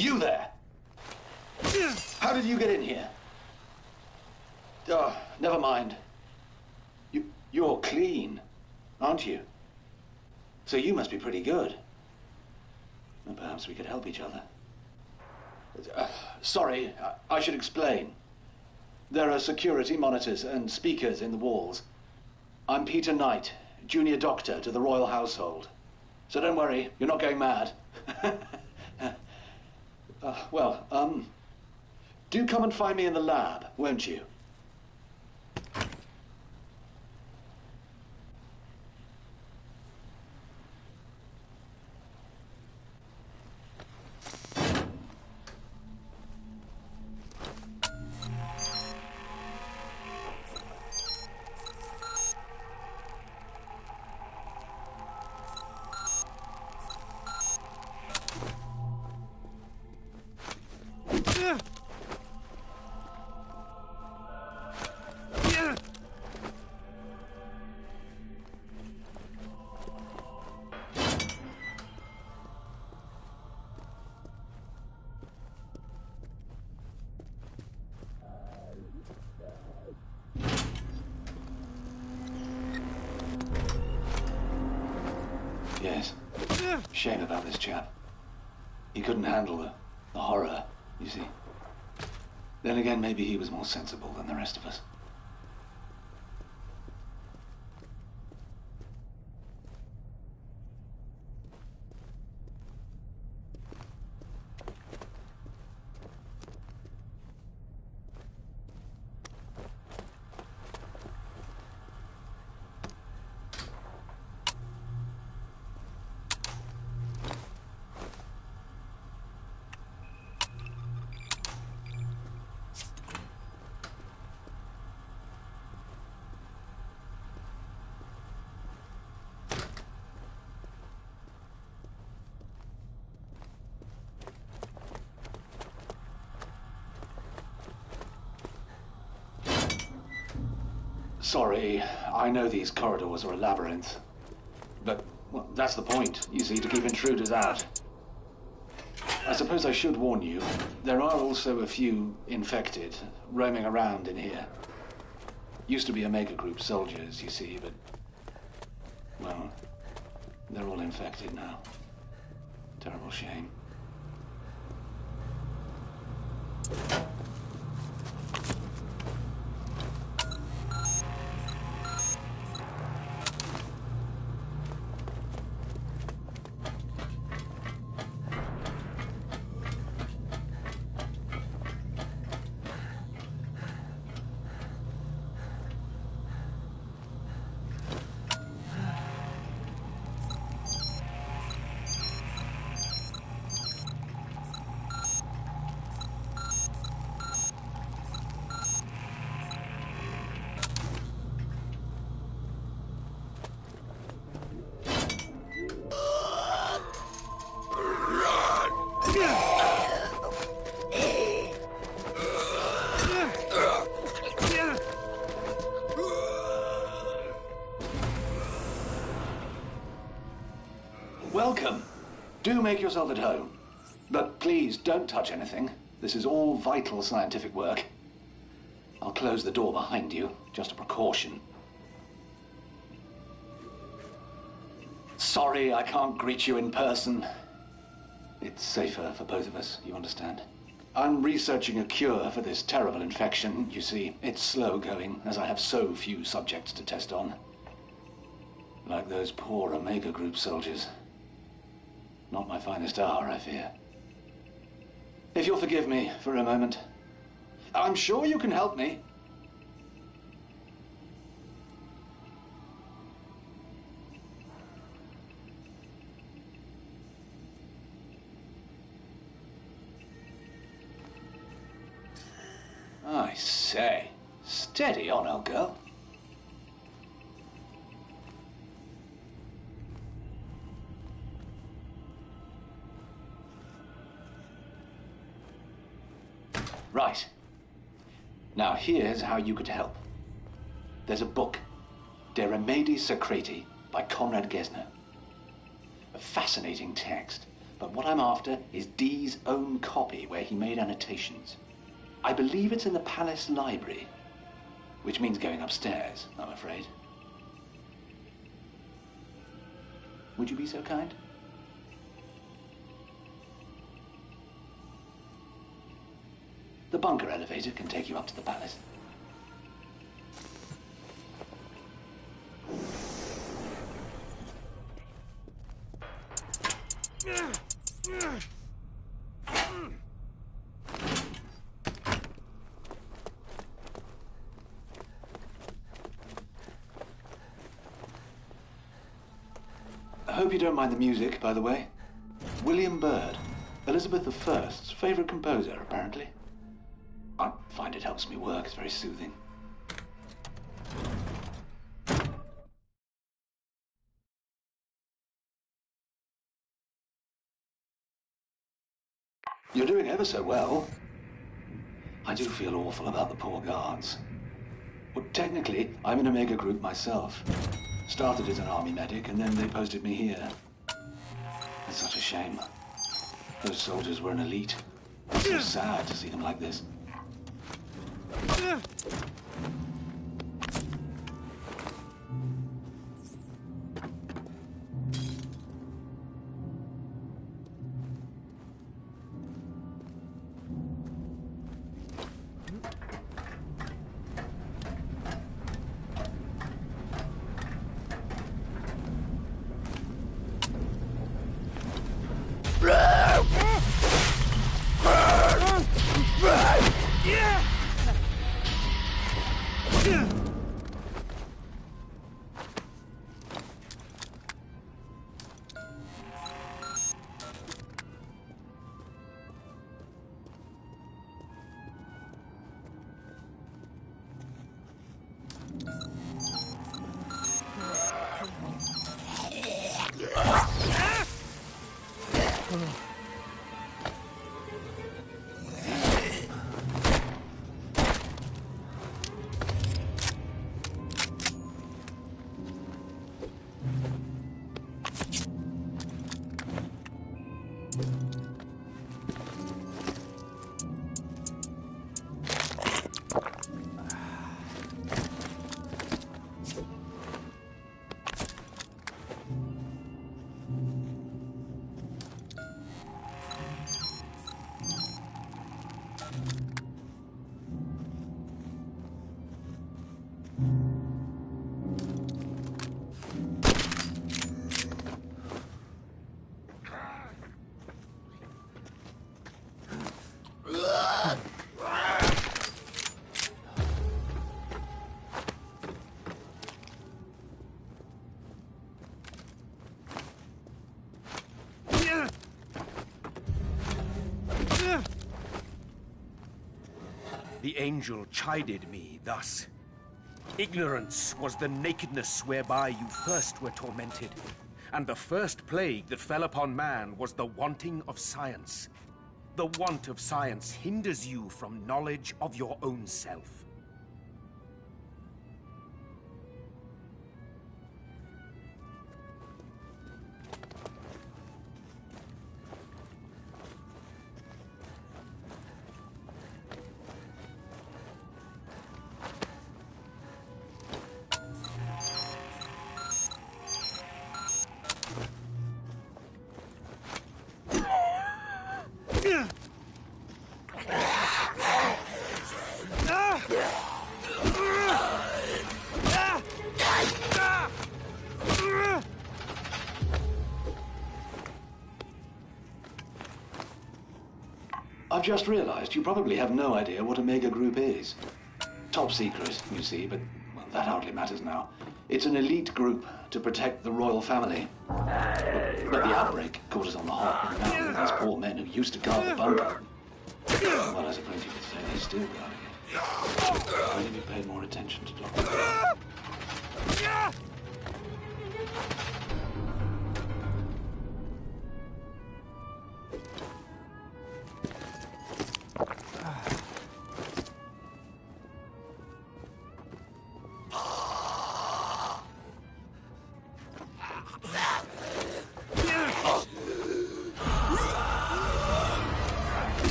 You there! How did you get in here? Oh, never mind. You're clean, aren't you? So you must be pretty good. Well, perhaps we could help each other. Sorry, I should explain. There are security monitors and speakers in the walls. I'm Peter Knight, junior doctor to the royal household. So don't worry, you're not going mad. Do come and find me in the lab, won't you? Yes. Shame about this chap. He couldn't handle the horror, you see. Then again, maybe he was more sensible than the rest of us. Sorry, I know these corridors are a labyrinth. But, well, that's the point, you see, to keep intruders out. I suppose I should warn you, there are also a few infected roaming around in here. Used to be Omega Group soldiers, you see, but... well, they're all infected now. Terrible shame. Welcome. Do make yourself at home. But please don't touch anything. This is all vital scientific work. I'll close the door behind you, just a precaution. Sorry I can't greet you in person. It's safer for both of us, you understand? I'm researching a cure for this terrible infection, you see. It's slow going, as I have so few subjects to test on. Like those poor Omega Group soldiers. Not my finest hour, I fear. If you'll forgive me for a moment. I'm sure you can help me. I say, steady on, old girl. Right. Now here's how you could help. There's a book, De Remedii Secreti by Conrad Gesner. A fascinating text, But what I'm after is Dee's own copy where he made annotations. I believe it's in the palace library, which means going upstairs, I'm afraid. Would you be so kind? The bunker elevator can take you up to the palace. I hope you don't mind the music, by the way. William Byrd, Elizabeth I's favorite composer, apparently. I find it helps me work. It's very soothing. You're doing ever so well. I do feel awful about the poor guards. Well, technically, I'm in Omega Group myself. Started as an army medic, and then they posted me here. It's such a shame. Those soldiers were an elite. It's so sad to see them like this. The angel chided me thus. Ignorance was the nakedness whereby you first were tormented, and the first plague that fell upon man was the wanting of science. The want of science hinders you from knowledge of your own self. I've just realized you probably have no idea what Omega Group is. Top secret, you see, but well, that hardly matters now. It's an elite group to protect the royal family. But the outbreak caught us on the hop, and now with these poor men who used to guard the bunker. Well, I suppose you could say they're still guarding it. Why didn't you pay more attention to Dr.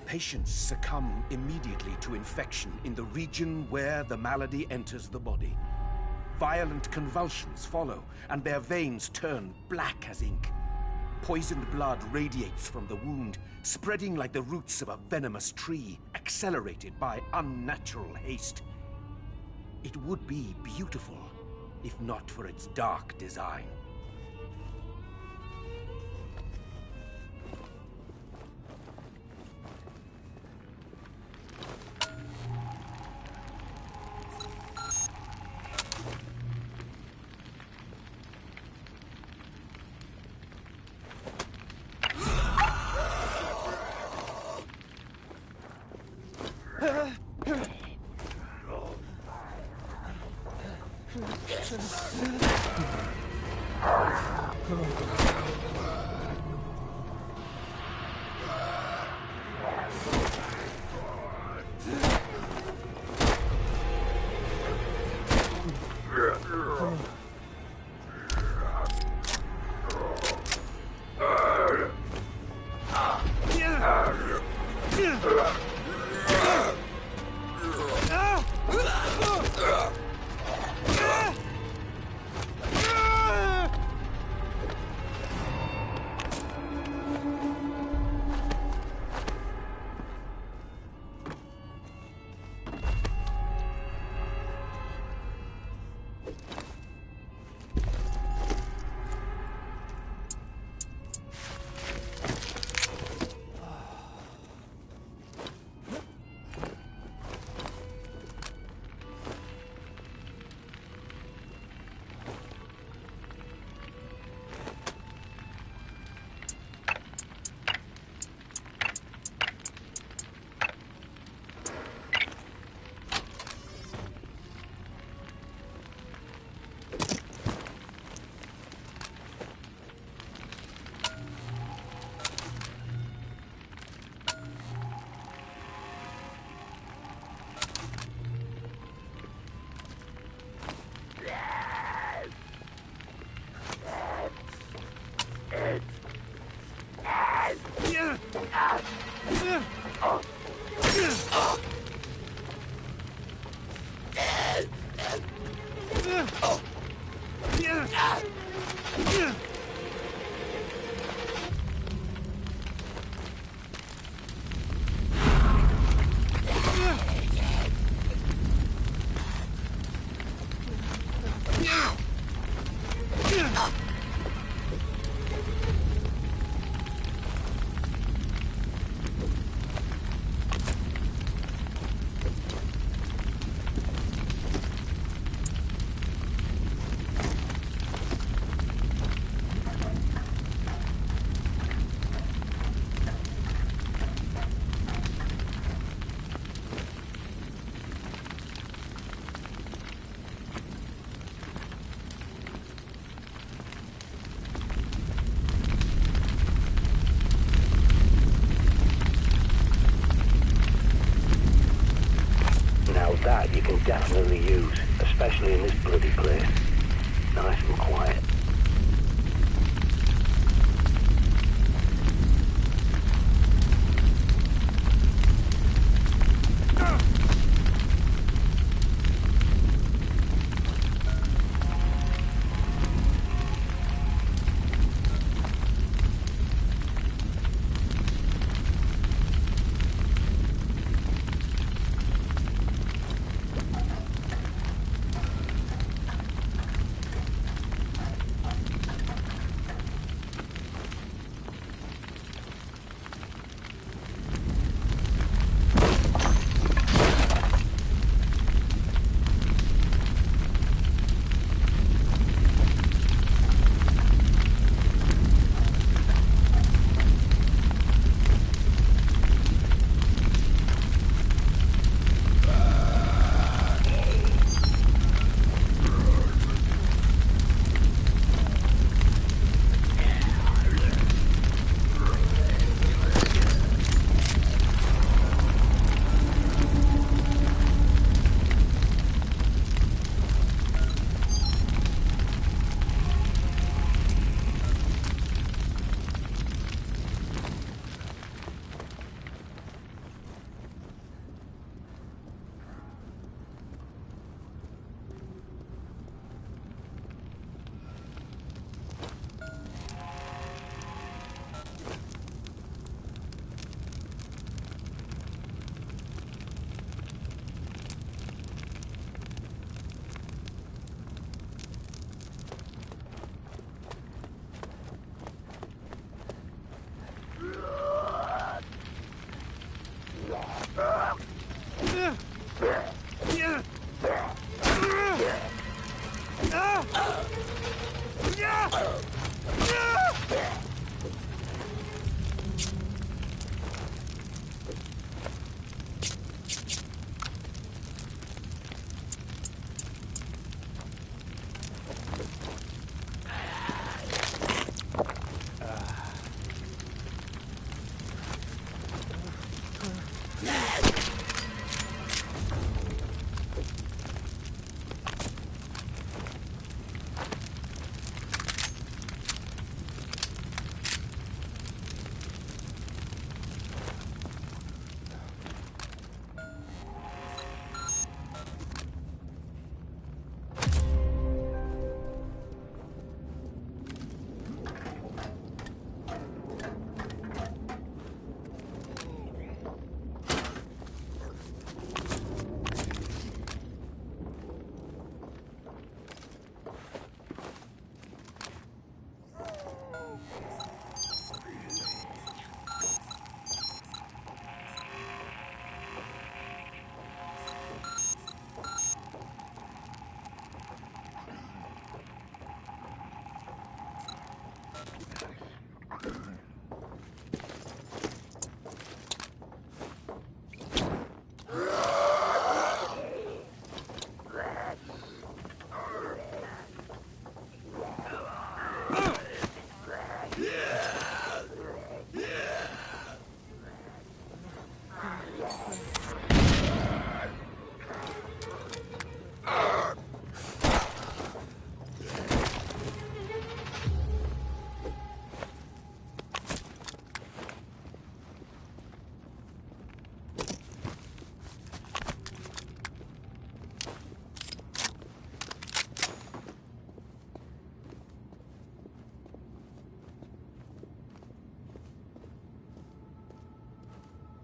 Patients succumb immediately to infection in the region where the malady enters the body. Violent convulsions follow, and their veins turn black as ink. Poisoned blood radiates from the wound, spreading like the roots of a venomous tree, accelerated by unnatural haste. It would be beautiful, if not for its dark design. That you can definitely use, especially in this bloody place. Nice and quiet.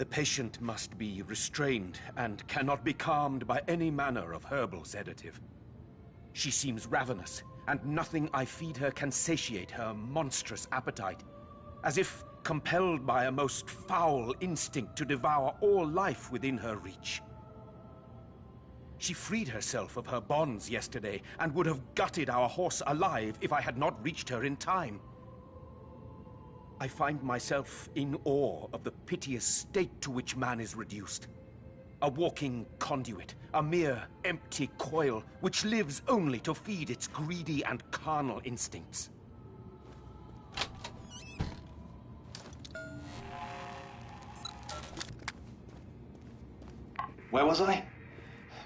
The patient must be restrained and cannot be calmed by any manner of herbal sedative. She seems ravenous, and nothing I feed her can satiate her monstrous appetite, as if compelled by a most foul instinct to devour all life within her reach. She freed herself of her bonds yesterday, and would have gutted our horse alive if I had not reached her in time. I find myself in awe of the piteous state to which man is reduced. A walking conduit, a mere empty coil, which lives only to feed its greedy and carnal instincts. Where was I?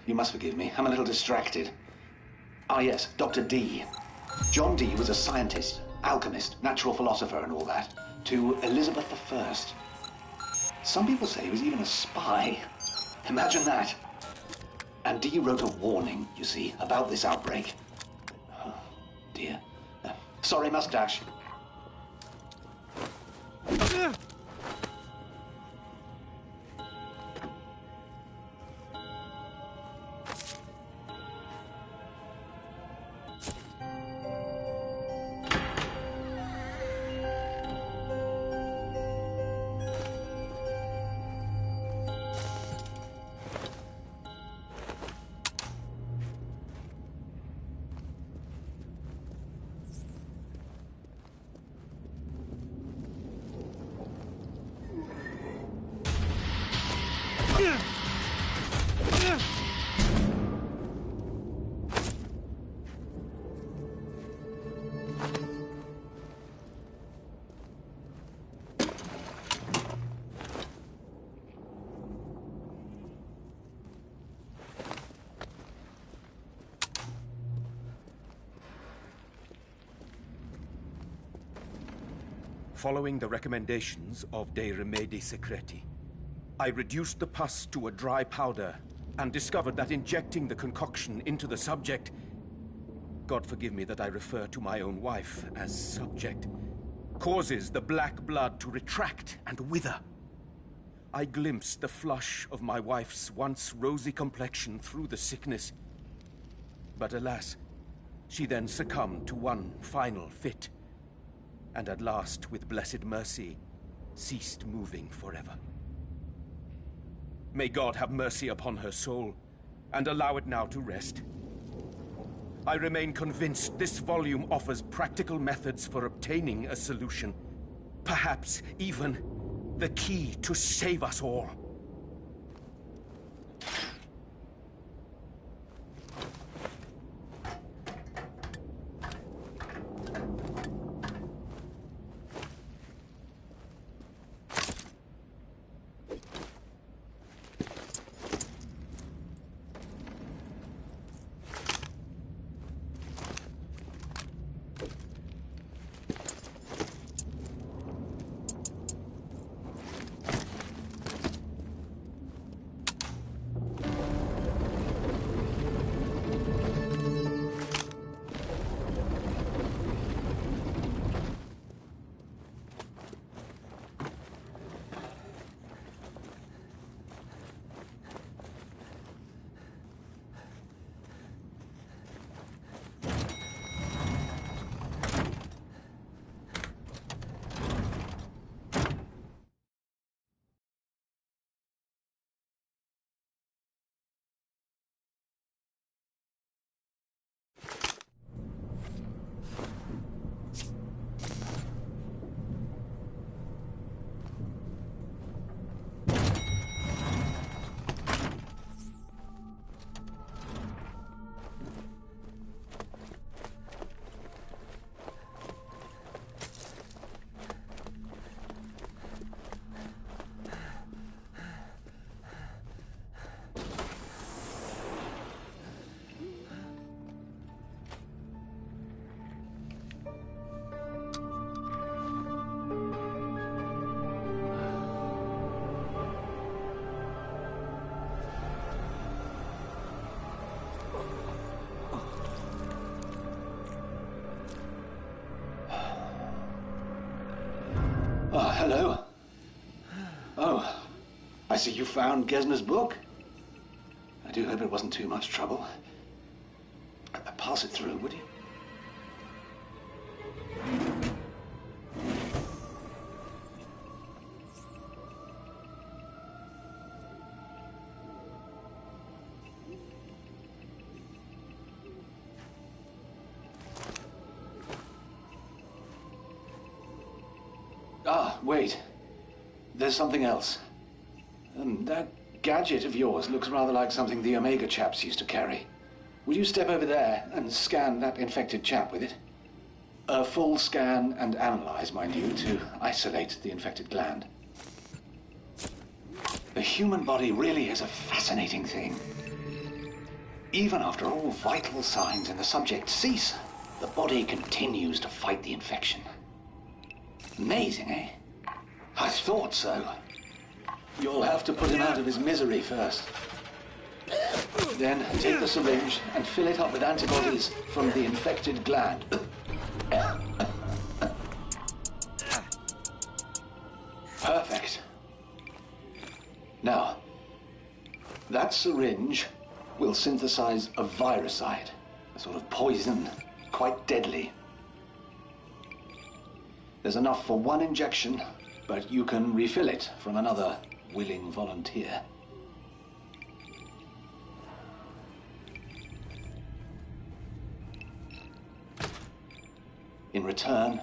You must forgive me. I'm a little distracted. Ah, yes, Dr. D. John Dee was a scientist, alchemist, natural philosopher, and all that, to Elizabeth I. Some people say he was even a spy. Imagine that. And Dee wrote a warning, you see, about this outbreak. Oh, dear. Sorry, mustache. Following the recommendations of De Remedi Secreti, I reduced the pus to a dry powder and discovered that injecting the concoction into the subject, God forgive me that I refer to my own wife as subject, causes the black blood to retract and wither. I glimpsed the flush of my wife's once rosy complexion through the sickness. But alas, she then succumbed to one final fit, and at last, with blessed mercy, ceased moving forever. May God have mercy upon her soul, and allow it now to rest. I remain convinced this volume offers practical methods for obtaining a solution. Perhaps even the key to save us all. Oh, hello. Oh, see you found Gesner's book. I do hope it wasn't too much trouble. Pass it through, would you? Ah, wait. There's something else. That gadget of yours looks rather like something the Omega chaps used to carry. Will you step over there and scan that infected chap with it? A full scan and analyze, mind you, to isolate the infected gland. The human body really is a fascinating thing. Even after all vital signs in the subject cease, the body continues to fight the infection. Amazing, eh? I thought so. You'll have to put him out of his misery first. Then take the syringe and fill it up with antibodies from the infected gland. Perfect. Now, that syringe will synthesize a viricide, a sort of poison, quite deadly. There's enough for one injection, but you can refill it from another willing volunteer. In return,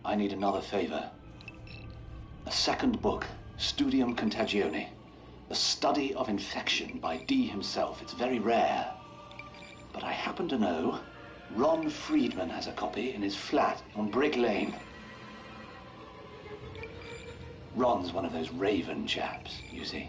I need another favor. A second book, Studium Contagione, the study of infection by Dee himself. It's very rare. But I happen to know Ron Friedman has a copy in his flat on Brick Lane. Ron's one of those Raven chaps, you see.